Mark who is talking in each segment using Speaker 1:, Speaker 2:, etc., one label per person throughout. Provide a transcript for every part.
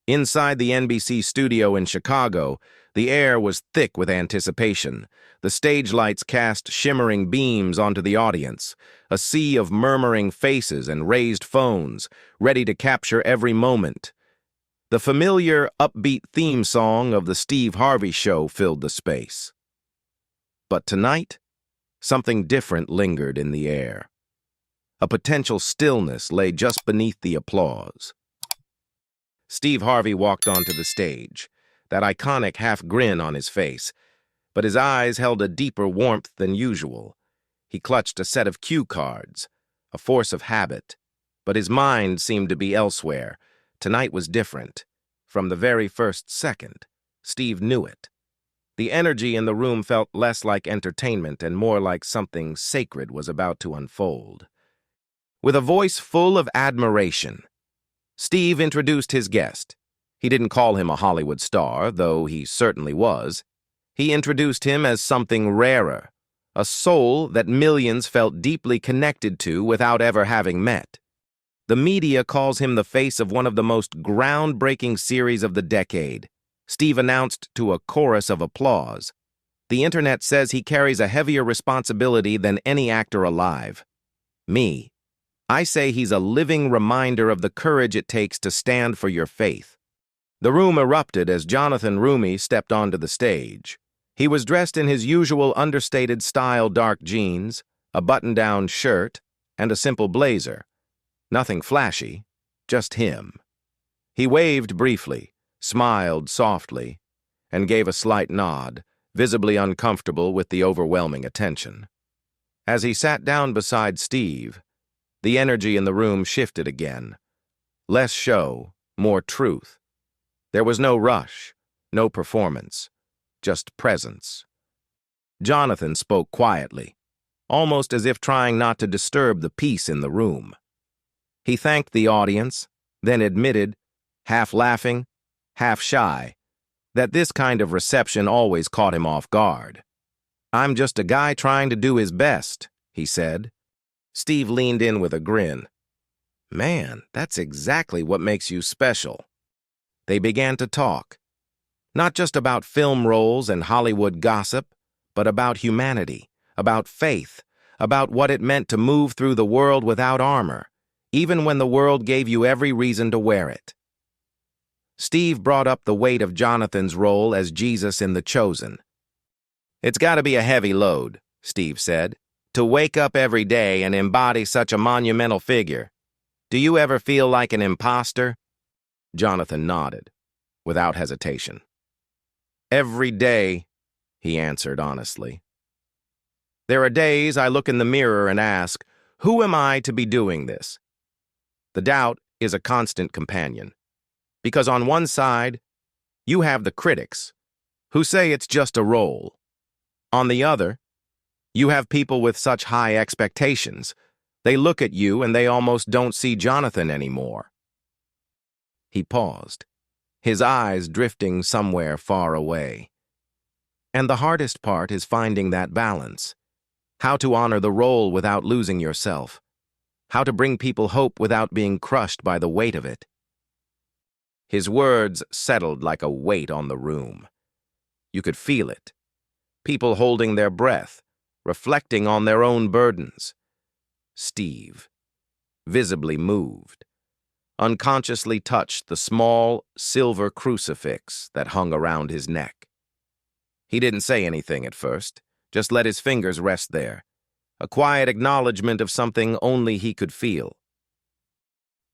Speaker 1: Inside the NBC studio in Chicago, the air was thick with anticipation. The stage lights cast shimmering beams onto the audience, a sea of murmuring faces and raised phones, ready to capture every moment. The familiar, upbeat theme song of the Steve Harvey show filled the space. But tonight, something different lingered in the air. A potential stillness lay just beneath the applause. Steve Harvey walked onto the stage, that iconic half-grin on his face, but his eyes held a deeper warmth than usual. He clutched a set of cue cards, a force of habit, but his mind seemed to be elsewhere. Tonight was different. From the very first second, Steve knew it. The energy in the room felt less like entertainment and more like something sacred was about to unfold. With a voice full of admiration, Steve introduced his guest. He didn't call him a Hollywood star, though he certainly was. He introduced him as something rarer, a soul that millions felt deeply connected to without ever having met. The media calls him the face of one of the most groundbreaking series of the decade, Steve announced to a chorus of applause. The internet says he carries a heavier responsibility than any actor alive. Me, I say he's a living reminder of the courage it takes to stand for your faith. The room erupted as Jonathan Roumie stepped onto the stage. He was dressed in his usual understated style dark jeans, a button-down shirt, and a simple blazer. Nothing flashy, just him. He waved briefly, smiled softly, and gave a slight nod, visibly uncomfortable with the overwhelming attention. As he sat down beside Steve, the energy in the room shifted again. Less show, more truth. There was no rush, no performance, just presence. Jonathan spoke quietly, almost as if trying not to disturb the peace in the room. He thanked the audience, then admitted, half laughing, half shy, that this kind of reception always caught him off guard. "I'm just a guy trying to do his best," he said. Steve leaned in with a grin. "Man, that's exactly what makes you special." They began to talk, not just about film roles and Hollywood gossip, but about humanity, about faith, about what it meant to move through the world without armor, even when the world gave you every reason to wear it. Steve brought up the weight of Jonathan's role as Jesus in The Chosen. "It's got to be a heavy load," Steve said, "to wake up every day and embody such a monumental figure. Do you ever feel like an imposter?" Jonathan nodded, without hesitation. "Every day," he answered honestly. "There are days I look in the mirror and ask, who am I to be doing this?" The doubt is a constant companion. Because on one side, you have the critics, who say it's just a role. On the other, you have people with such high expectations. They look at you and they almost don't see Jonathan anymore. He paused, his eyes drifting somewhere far away. And the hardest part is finding that balance. How to honor the role without losing yourself. How to bring people hope without being crushed by the weight of it. His words settled like a weight on the room. You could feel it. People holding their breath, reflecting on their own burdens. Steve, visibly moved, unconsciously touched the small, silver crucifix that hung around his neck. He didn't say anything at first, just let his fingers rest there, a quiet acknowledgement of something only he could feel.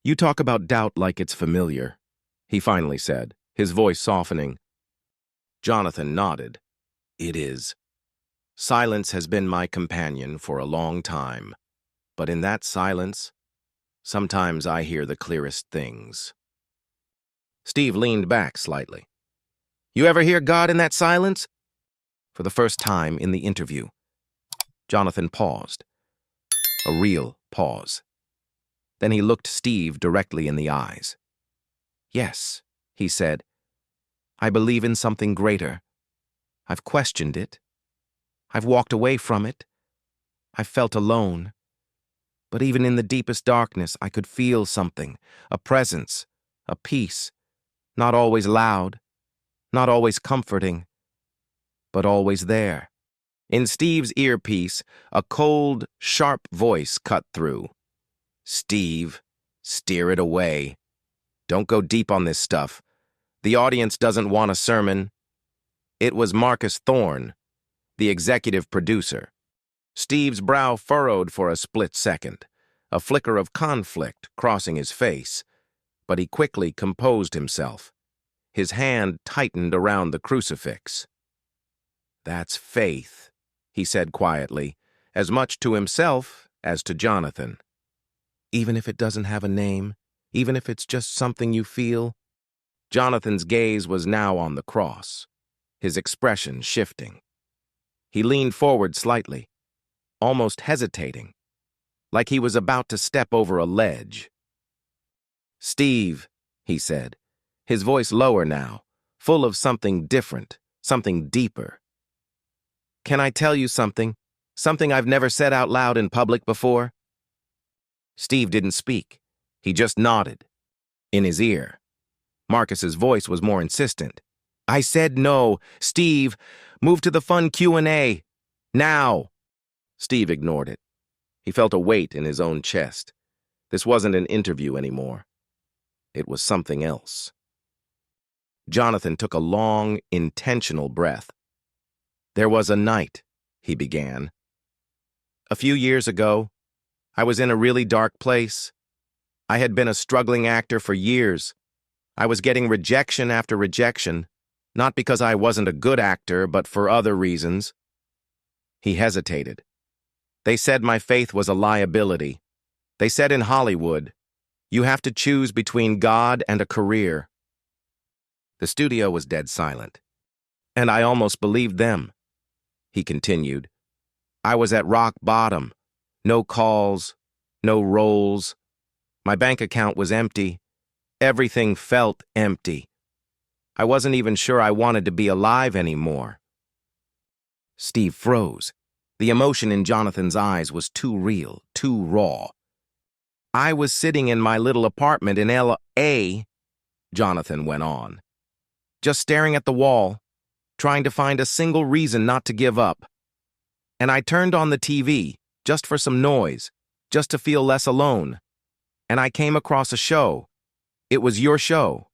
Speaker 1: "You talk about doubt like it's familiar," he finally said, his voice softening. Jonathan nodded. "It is. Silence has been my companion for a long time, but in that silence, sometimes I hear the clearest things." Steve leaned back slightly. "You ever hear God in that silence?" For the first time in the interview, Jonathan paused. A real pause. Then he looked Steve directly in the eyes. "Yes," he said. "I believe in something greater. I've questioned it. I've walked away from it. I've felt alone. But even in the deepest darkness, I could feel something, a presence, a peace. Not always loud, not always comforting, but always there. In Steve's earpiece, a cold, sharp voice cut through. Steve, steer it away. Don't go deep on this stuff. The audience doesn't want a sermon. It was Marcus Thorne, the executive producer. Steve's brow furrowed for a split second, a flicker of conflict crossing his face, but he quickly composed himself. His hand tightened around the crucifix. "That's faith," he said quietly, as much to himself as to Jonathan. "Even if it doesn't have a name, even if it's just something you feel." Jonathan's gaze was now on the cross, his expression shifting. He leaned forward slightly, almost hesitating, like he was about to step over a ledge. "Steve," he said, his voice lower now, full of something different, something deeper. "Can I tell you something? Something I've never said out loud in public before?" Steve didn't speak. He just nodded. In his ear, Marcus's voice was more insistent. "I said no. Steve, move to the fun Q&A. Now." Steve ignored it. He felt a weight in his own chest. This wasn't an interview anymore. It was something else. Jonathan took a long, intentional breath. "There was a night," he began. "A few years ago, I was in a really dark place. I had been a struggling actor for years. I was getting rejection after rejection, not because I wasn't a good actor, but for other reasons." He hesitated. "They said my faith was a liability. They said in Hollywood, you have to choose between God and a career." The studio was dead silent. "And I almost believed them," he continued. "I was at rock bottom. No calls, no roles. My bank account was empty. Everything felt empty. I wasn't even sure I wanted to be alive anymore." Steve froze. The emotion in Jonathan's eyes was too real, too raw. "I was sitting in my little apartment in L.A., Jonathan went on, just staring at the wall, trying to find a single reason not to give up. And I turned on the TV, just for some noise, just to feel less alone. And I came across a show. It was your show."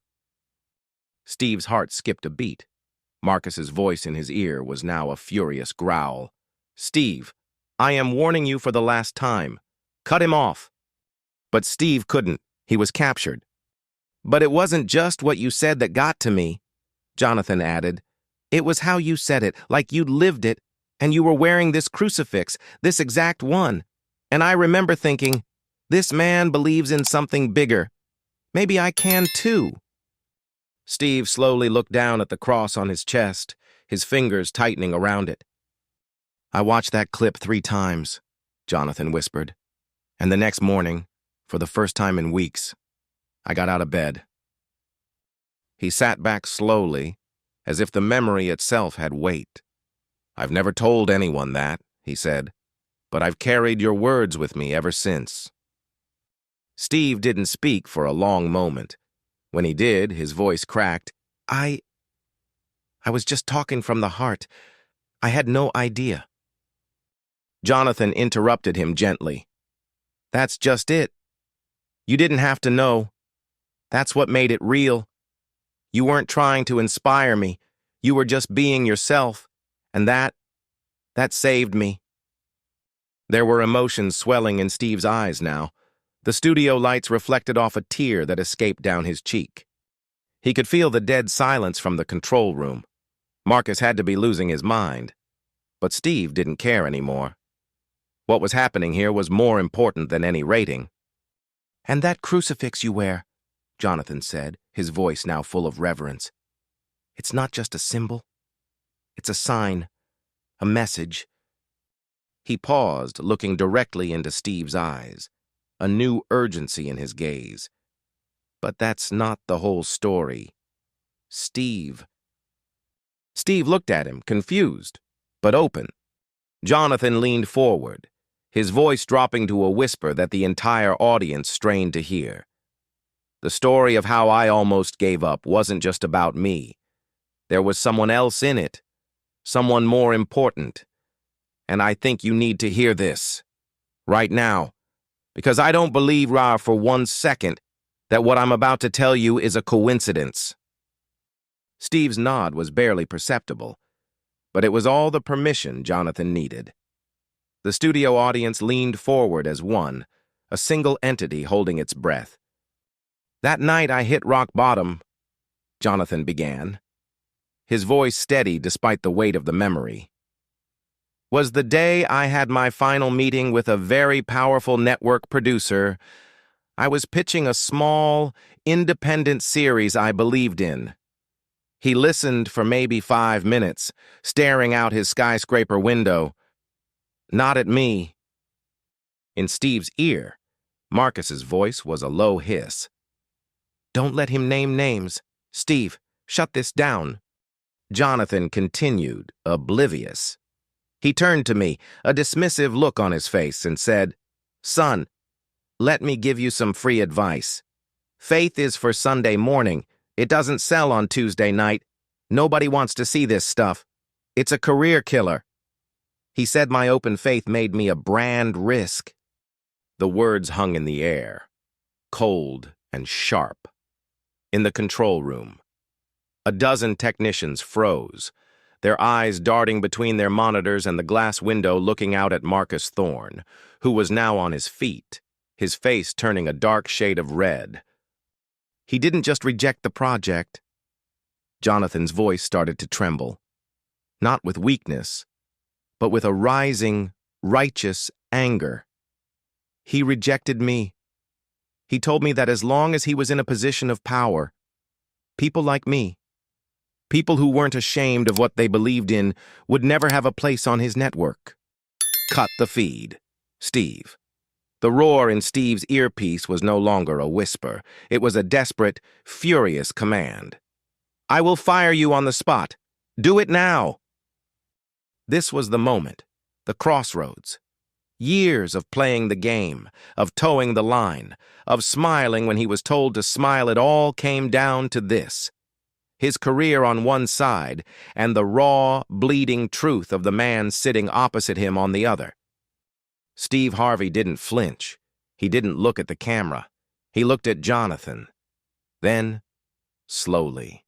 Speaker 1: Steve's heart skipped a beat. Marcus's voice in his ear was now a furious growl. "Steve, I am warning you for the last time. Cut him off." But Steve couldn't. He was captured. "But it wasn't just what you said that got to me," Jonathan added. "It was how you said it, like you'd lived it, and you were wearing this crucifix, this exact one. And I remember thinking, this man believes in something bigger. Maybe I can too." Steve slowly looked down at the cross on his chest, his fingers tightening around it. "I watched that clip 3 times, Jonathan whispered. "And the next morning, for the first time in weeks, I got out of bed." He sat back slowly, as if the memory itself had weight. "I've never told anyone that," he said, "but I've carried your words with me ever since." Steve didn't speak for a long moment. When he did, his voice cracked. I was just talking from the heart. I had no idea." Jonathan interrupted him gently. "That's just it. You didn't have to know. That's what made it real. You weren't trying to inspire me. You were just being yourself. And that saved me." There were emotions swelling in Steve's eyes now. The studio lights reflected off a tear that escaped down his cheek. He could feel the dead silence from the control room. Marcus had to be losing his mind. But Steve didn't care anymore. What was happening here was more important than any rating. "And that crucifix you wear," Jonathan said, his voice now full of reverence. "It's not just a symbol. It's a sign, a message." He paused, looking directly into Steve's eyes, a new urgency in his gaze. "But that's not the whole story. Steve." Steve looked at him, confused, but open. Jonathan leaned forward, his voice dropping to a whisper that the entire audience strained to hear. The story of how I almost gave up wasn't just about me. There was someone else in it, someone more important. And I think you need to hear this, right now, because I don't believe, for 1 second, that what I'm about to tell you is a coincidence. Steve's nod was barely perceptible, but it was all the permission Jonathan needed. The studio audience leaned forward as one, a single entity holding its breath. That night I hit rock bottom, Jonathan began, his voice steady despite the weight of the memory. Was the day I had my final meeting with a very powerful network producer. I was pitching a small, independent series I believed in. He listened for maybe 5 minutes, staring out his skyscraper window. Not at me. In Steve's ear, Marcus's voice was a low hiss. Don't let him name names. Steve, shut this down. Jonathan continued, oblivious. He turned to me, a dismissive look on his face, and said, Son, let me give you some free advice. Faith is for Sunday morning. It doesn't sell on Tuesday night. Nobody wants to see this stuff. It's a career killer. He said my open faith made me a brand risk. The words hung in the air, cold and sharp. In the control room, a dozen technicians froze, their eyes darting between their monitors and the glass window looking out at Marcus Thorne, who was now on his feet, his face turning a dark shade of red. He didn't just reject the project. Jonathan's voice started to tremble, not with weakness, but with a rising, righteous anger. He rejected me. He told me that as long as he was in a position of power, people like me, people who weren't ashamed of what they believed in, would never have a place on his network. Cut the feed, Steve. The roar in Steve's earpiece was no longer a whisper. It was a desperate, furious command. I will fire you on the spot. Do it now. This was the moment, the crossroads. Years of playing the game, of towing the line, of smiling when he was told to smile, it all came down to this. His career on one side, and the raw, bleeding truth of the man sitting opposite him on the other. Steve Harvey didn't flinch. He didn't look at the camera. He looked at Jonathan. Then, slowly,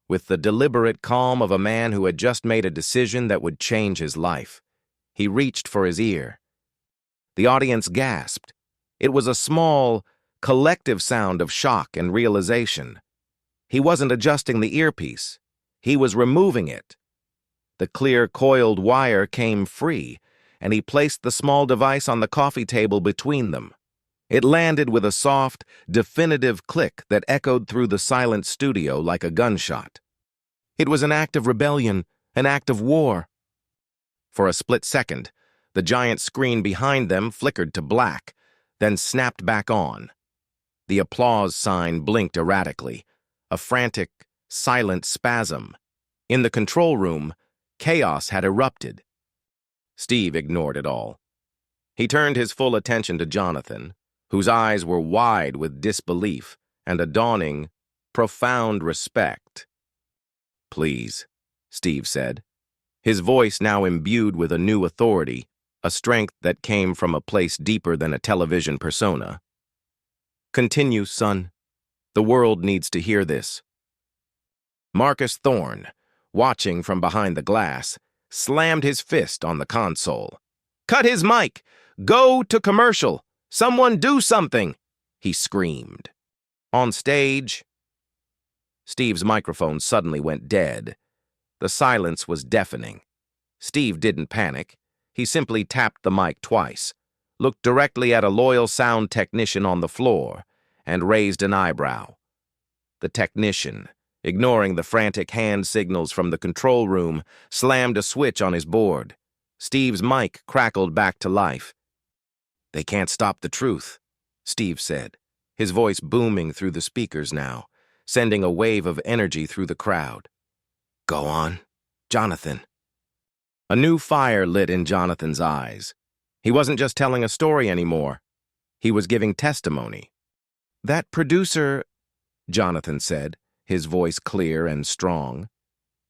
Speaker 1: with the deliberate calm of a man who had just made a decision that would change his life, he reached for his ear. The audience gasped. It was a small, collective sound of shock and realization. He wasn't adjusting the earpiece. He was removing it. The clear, coiled wire came free, and he placed the small device on the coffee table between them. It landed with a soft, definitive click that echoed through the silent studio like a gunshot. It was an act of rebellion, an act of war. For a split second, the giant screen behind them flickered to black, then snapped back on. The applause sign blinked erratically, a frantic, silent spasm. In the control room, chaos had erupted. Steve ignored it all. He turned his full attention to Jonathan, whose eyes were wide with disbelief and a dawning, profound respect. Please, Steve said, his voice now imbued with a new authority, a strength that came from a place deeper than a television persona. Continue, son. The world needs to hear this. Marcus Thorne, watching from behind the glass, slammed his fist on the console. Cut his mic! Go to commercial! Someone do something! He screamed. On stage, Steve's microphone suddenly went dead. The silence was deafening. Steve didn't panic. He simply tapped the mic twice, looked directly at a loyal sound technician on the floor, and raised an eyebrow. The technician, ignoring the frantic hand signals from the control room, slammed a switch on his board. Steve's mic crackled back to life. They can't stop the truth, Steve said, his voice booming through the speakers now, sending a wave of energy through the crowd. Go on, Jonathan. A new fire lit in Jonathan's eyes. He wasn't just telling a story anymore. He was giving testimony. That producer, Jonathan said, his voice clear and strong.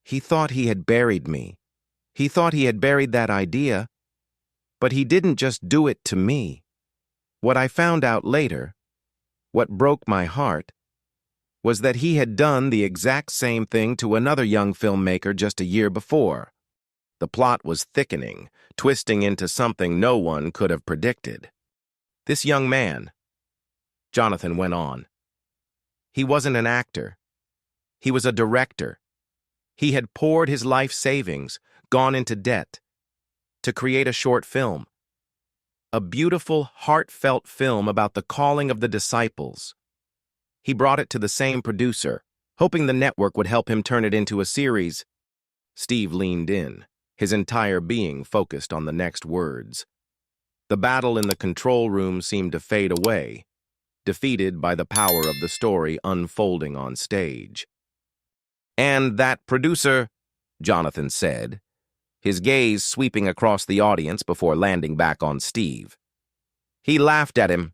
Speaker 1: He thought he had buried me. He thought he had buried that idea. But he didn't just do it to me. What I found out later, what broke my heart, was that he had done the exact same thing to another young filmmaker just a year before. The plot was thickening, twisting into something no one could have predicted. This young man, Jonathan went on, he wasn't an actor. He was a director. He had poured his life savings, gone into debt, to create a short film. A beautiful, heartfelt film about the calling of the disciples. He brought it to the same producer, hoping the network would help him turn it into a series. Steve leaned in, his entire being focused on the next words. The battle in the control room seemed to fade away, defeated by the power of the story unfolding on stage. And that producer, Jonathan said, his gaze sweeping across the audience before landing back on Steve. He laughed at him.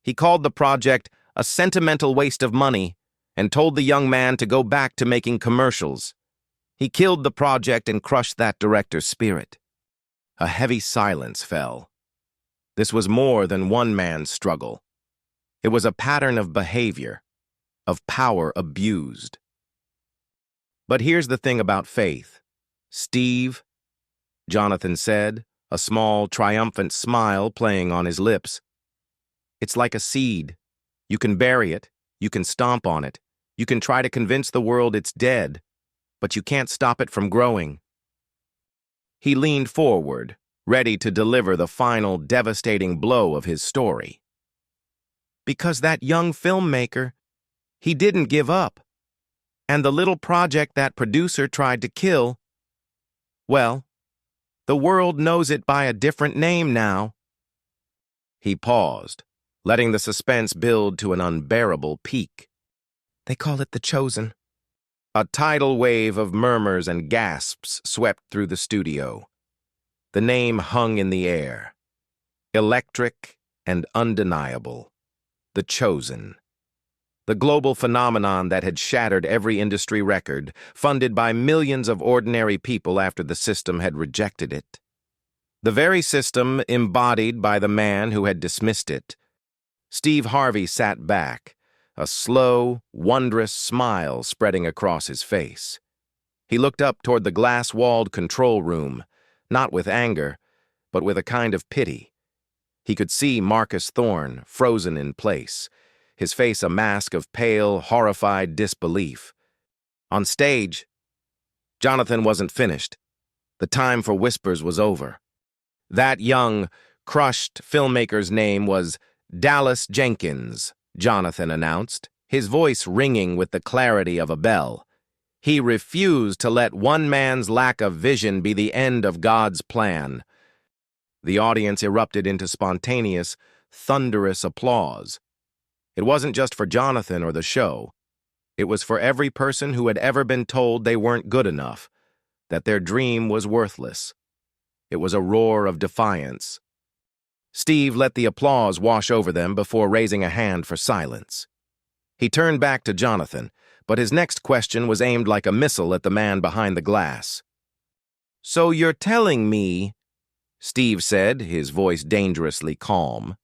Speaker 1: He called the project a sentimental waste of money and told the young man to go back to making commercials. He killed the project and crushed that director's spirit. A heavy silence fell. This was more than one man's struggle. It was a pattern of behavior, of power abused. But here's the thing about faith. Steve, Jonathan said, a small, triumphant smile playing on his lips. It's like a seed. You can bury it, you can stomp on it, you can try to convince the world it's dead, but you can't stop it from growing. He leaned forward, ready to deliver the final devastating blow of his story. Because that young filmmaker, he didn't give up. And the little project that producer tried to kill, well, the world knows it by a different name now. He paused, letting the suspense build to an unbearable peak. They call it The Chosen. A tidal wave of murmurs and gasps swept through the studio. The name hung in the air, electric and undeniable. The Chosen. The global phenomenon that had shattered every industry record, funded by millions of ordinary people after the system had rejected it. The very system embodied by the man who had dismissed it. Steve Harvey sat back, a slow, wondrous smile spreading across his face. He looked up toward the glass-walled control room, not with anger, but with a kind of pity. He could see Marcus Thorne frozen in place, his face a mask of pale, horrified disbelief. On stage, Jonathan wasn't finished. The time for whispers was over. That young, crushed filmmaker's name was Dallas Jenkins, Jonathan announced, his voice ringing with the clarity of a bell. He refused to let one man's lack of vision be the end of God's plan. The audience erupted into spontaneous, thunderous applause. It wasn't just for Jonathan or the show. It was for every person who had ever been told they weren't good enough, that their dream was worthless. It was a roar of defiance. Steve let the applause wash over them before raising a hand for silence. He turned back to Jonathan, but his next question was aimed like a missile at the man behind the glass. "So you're telling me," Steve said, his voice dangerously calm,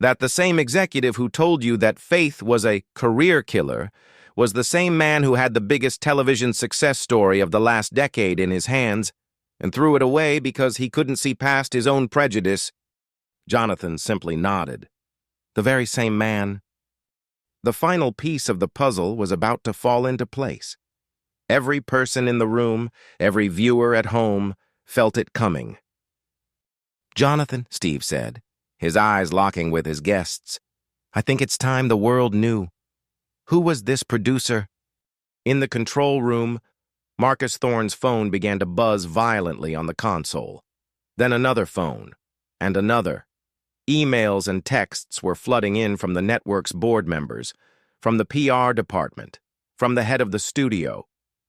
Speaker 1: "that the same executive who told you that faith was a career killer was the same man who had the biggest television success story of the last decade in his hands and threw it away because he couldn't see past his own prejudice?" Jonathan simply nodded. The very same man. The final piece of the puzzle was about to fall into place. Every person in the room, every viewer at home, felt it coming. "Jonathan," Steve said, his eyes locking with his guests, "I think it's time the world knew. Who was this producer?" In the control room, Marcus Thorne's phone began to buzz violently on the console. Then another phone, and another. Emails and texts were flooding in from the network's board members, from the PR department, from the head of the studio.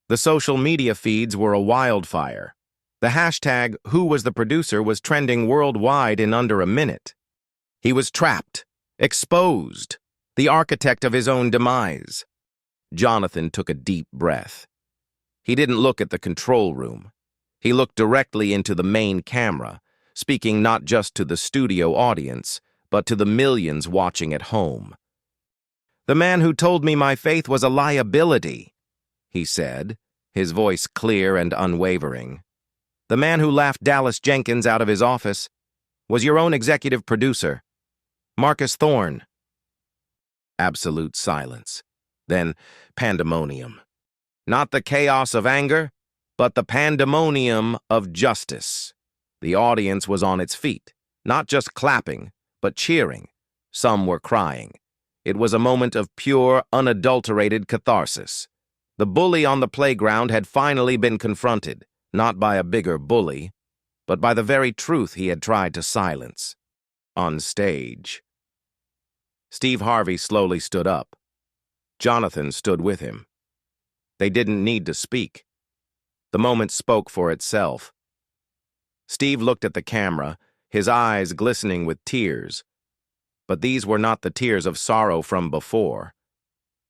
Speaker 1: The social media feeds were a wildfire. The hashtag #WhoWasTheProducer was trending worldwide in under a minute. He was trapped, exposed, the architect of his own demise. Jonathan took a deep breath. He didn't look at the control room. He looked directly into the main camera, speaking not just to the studio audience, but to the millions watching at home. "The man who told me my faith was a liability," he said, his voice clear and unwavering. "The man who laughed Dallas Jenkins out of his office was your own executive producer, Marcus Thorne." Absolute silence. Then pandemonium. Not the chaos of anger, but the pandemonium of justice. The audience was on its feet, not just clapping, but cheering. Some were crying. It was a moment of pure, unadulterated catharsis. The bully on the playground had finally been confronted, not by a bigger bully, but by the very truth he had tried to silence. On stage. Steve Harvey slowly stood up. Jonathan stood with him. They didn't need to speak. The moment spoke for itself. Steve looked at the camera, his eyes glistening with tears. But these were not the tears of sorrow from before.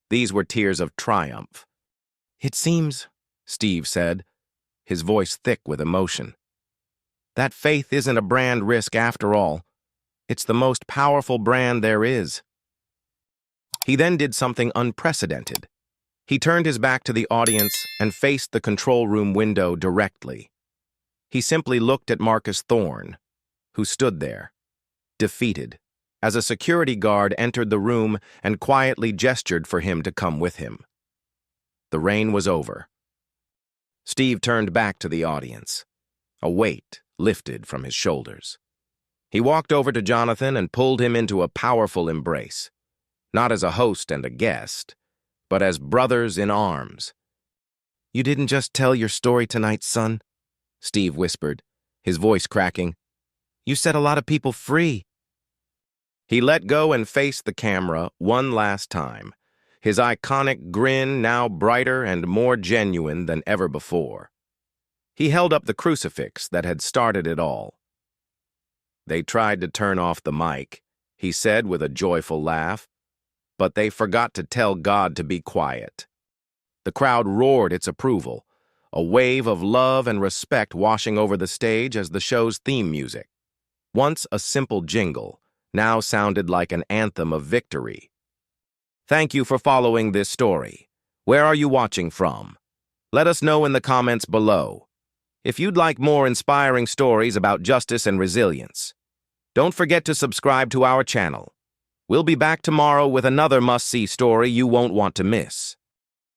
Speaker 1: These were tears of triumph. "It seems," Steve said, his voice thick with emotion, "that faith isn't a brand risk after all. It's the most powerful brand there is." He then did something unprecedented. He turned his back to the audience and faced the control room window directly. He simply looked at Marcus Thorne, who stood there, defeated, as a security guard entered the room and quietly gestured for him to come with him. The rain was over. Steve turned back to the audience. A weight lifted from his shoulders. He walked over to Jonathan and pulled him into a powerful embrace, not as a host and a guest, but as brothers in arms. "You didn't just tell your story tonight, son," Steve whispered, his voice cracking. "You set a lot of people free." He let go and faced the camera one last time, his iconic grin now brighter and more genuine than ever before. He held up the crucifix that had started it all. "They tried to turn off the mic," he said with a joyful laugh, "but they forgot to tell God to be quiet." The crowd roared its approval, a wave of love and respect washing over the stage as the show's theme music. Once a simple jingle, now sounded like an anthem of victory. Thank you for following this story. Where are you watching from? Let us know in the comments below. If you'd like more inspiring stories about justice and resilience, don't forget to subscribe to our channel. We'll be back tomorrow with another must-see story you won't want to miss.